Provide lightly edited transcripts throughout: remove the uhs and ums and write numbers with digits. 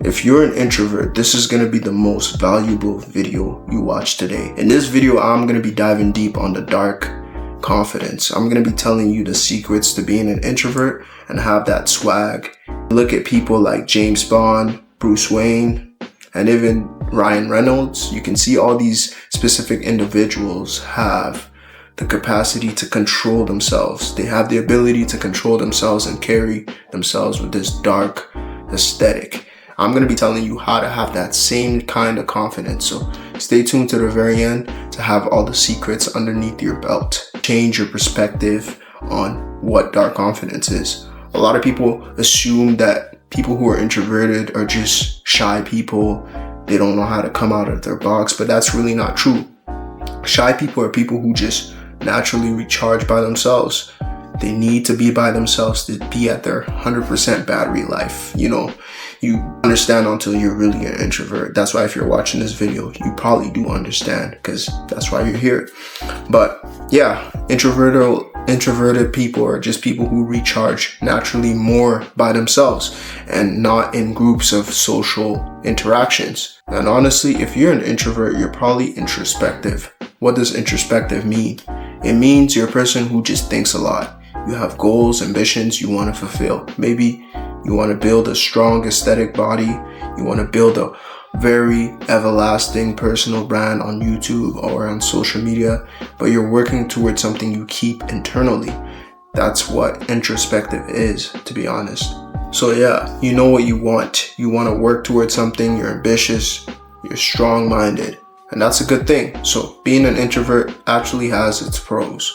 If you're an introvert, this is going to be the most valuable video you watch today. In this video, I'm going to be diving deep on the dark confidence. I'm going to be telling you the secrets to being an introvert and have that swag. Look at people like James Bond, Bruce Wayne, and even Ryan Reynolds. You can see all these specific individuals have the capacity to control themselves. They have the ability to control themselves and carry themselves with this dark aesthetic. I'm going to be telling you how to have that same kind of confidence. So stay tuned to the very end to have all the secrets underneath your belt. Change your perspective on what dark confidence is. A lot of people assume that people who are introverted are just shy people. They don't know how to come out of their box, but that's really not true. Shy people are people who just naturally recharge by themselves. They need to be by themselves to be at their 100% battery life. You understand until you're really an introvert. That's why if you're watching this video, you probably do understand, because that's why you're here. But yeah, introverted people are just people who recharge naturally more by themselves and not in groups of social interactions. And honestly, if you're an introvert, you're probably introspective. What does introspective mean? It means you're a person who just thinks a lot. You have goals, ambitions you want to fulfill. Maybe you want to build a strong aesthetic body. You want to build a very everlasting personal brand on YouTube or on social media, but you're working towards something you keep internally. That's what introspective is, to be honest. So yeah, you know what you want. You want to work towards something. You're ambitious. You're strong-minded. And that's a good thing. So being an introvert actually has its pros.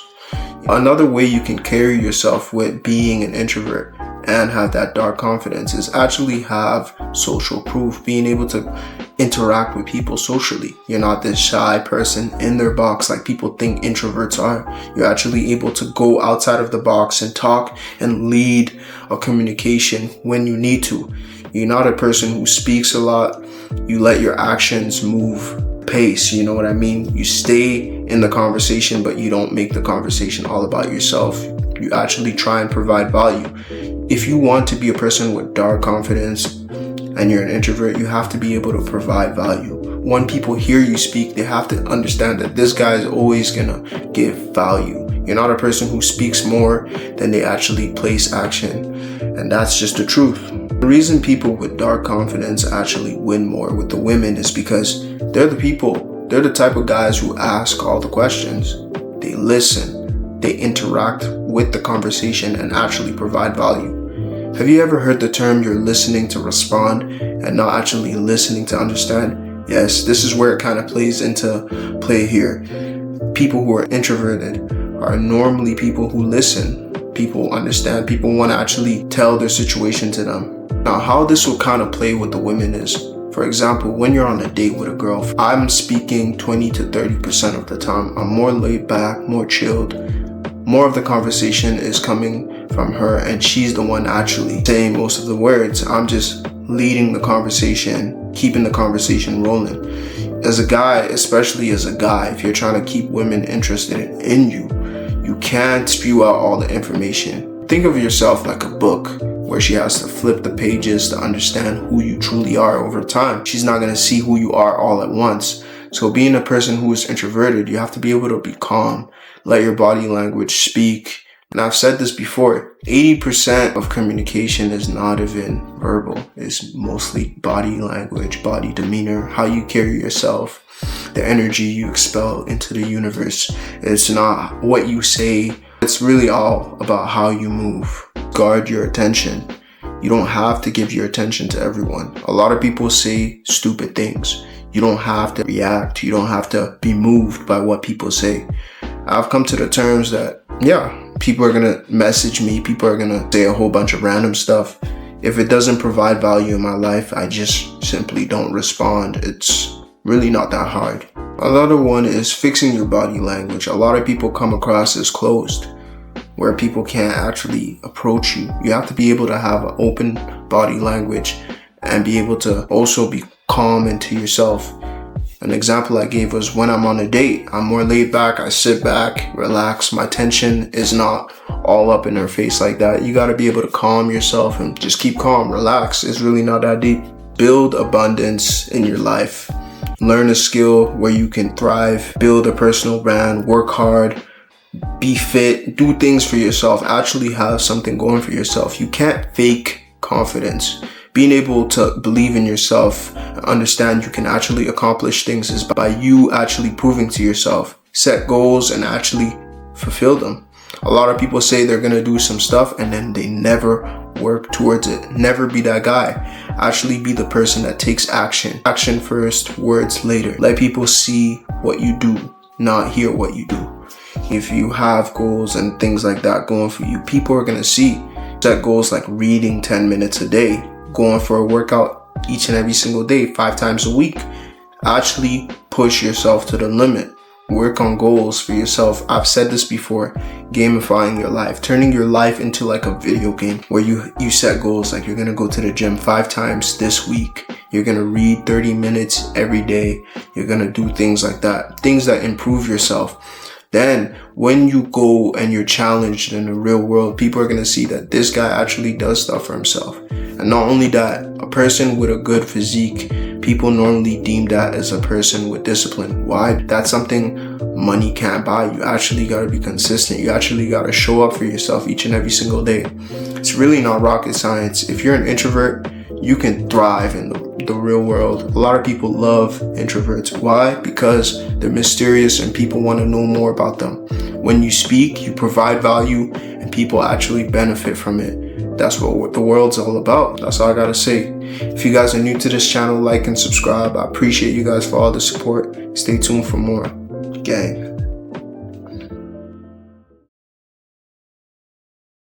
Another way you can carry yourself with being an introvert and have that dark confidence is actually have social proof, being able to interact with people socially. You're not this shy person in their box like people think introverts are. You're actually able to go outside of the box and talk and lead a communication when you need to. You're not a person who speaks a lot. You let your actions move pace, you know what I mean? You stay in the conversation, but you don't make the conversation all about yourself. You actually try and provide value. If you want to be a person with dark confidence and you're an introvert, you have to be able to provide value. When people hear you speak, they have to understand that this guy is always gonna give value. You're not a person who speaks more than they actually place action. And that's just the truth. The reason people with dark confidence actually win more with the women is because they're the type of guys who ask all the questions. They listen, they interact with the conversation and actually provide value. Have you ever heard the term you're listening to respond and not actually listening to understand? Yes, this is where it kind of plays into play here. People who are introverted are normally people who listen. People understand. People want to actually tell their situation to them. Now, how this will kind of play with the women is, for example, when you're on a date with a girl, I'm speaking 20 to 30% of the time. I'm more laid back, more chilled. More of the conversation is coming from her, and she's the one actually saying most of the words. I'm just leading the conversation, keeping the conversation rolling. As a guy, especially as a guy, if you're trying to keep women interested in you, you can't spew out all the information. Think of yourself like a book where she has to flip the pages to understand who you truly are over time. She's not going to see who you are all at once. So being a person who is introverted, you have to be able to be calm, let your body language speak. And I've said this before, 80% of communication is not even verbal. It's mostly body language, body demeanor, how you carry yourself, the energy you expel into the universe. It's not what you say. It's really all about how you move. Guard your attention. You don't have to give your attention to everyone. A lot of people say stupid things. You don't have to react. You don't have to be moved by what people say. I've come to the terms that, people are going to message me. People are going to say a whole bunch of random stuff. If it doesn't provide value in my life, I just simply don't respond. It's really not that hard. Another one is fixing your body language. A lot of people come across as closed, where people can't actually approach you. You have to be able to have an open body language and be able to also be calm into yourself. An example I gave was when I'm on a date, I'm more laid back. I sit back, relax. My tension is not all up in her face like that. You got to be able to calm yourself and just keep calm, relax. It's really not that deep. build abundance in your life. Learn a skill where you can thrive, build a personal brand, work hard, be fit, do things for yourself, actually have something going for yourself. You can't fake confidence. Being able to believe in yourself, understand you can actually accomplish things is by you actually proving to yourself. Set goals and actually fulfill them. A lot of people say they're going to do some stuff and then they never work towards it. Never be that guy. Actually be the person that takes action. Action first, words later. Let people see what you do, not hear what you do. If you have goals and things like that going for you, people are going to see. Set goals like reading 10 minutes a day, going for a workout each and every single day, 5 times a week. Actually push yourself to the limit. Work on goals for yourself. I've said this before, gamifying your life, turning your life into like a video game where you set goals like you're going to go to the gym 5 times this week. You're going to read 30 minutes every day. You're going to do things like that, things that improve yourself. Then when you go and you're challenged in the real world, people are going to see that this guy actually does stuff for himself. And not only that, a person with a good physique, people normally deem that as a person with discipline. Why? That's something money can't buy. You actually got to be consistent. You actually got to show up for yourself each and every single day. It's really not rocket science. If you're an introvert, you can thrive in the real world. A lot of people love introverts. Why? Because they're mysterious and people want to know more about them. When you speak, you provide value and people actually benefit from it. That's what the world's all about. That's all I gotta say. If you guys are new to this channel, like and subscribe. I appreciate you guys for all the support. Stay tuned for more. Gang.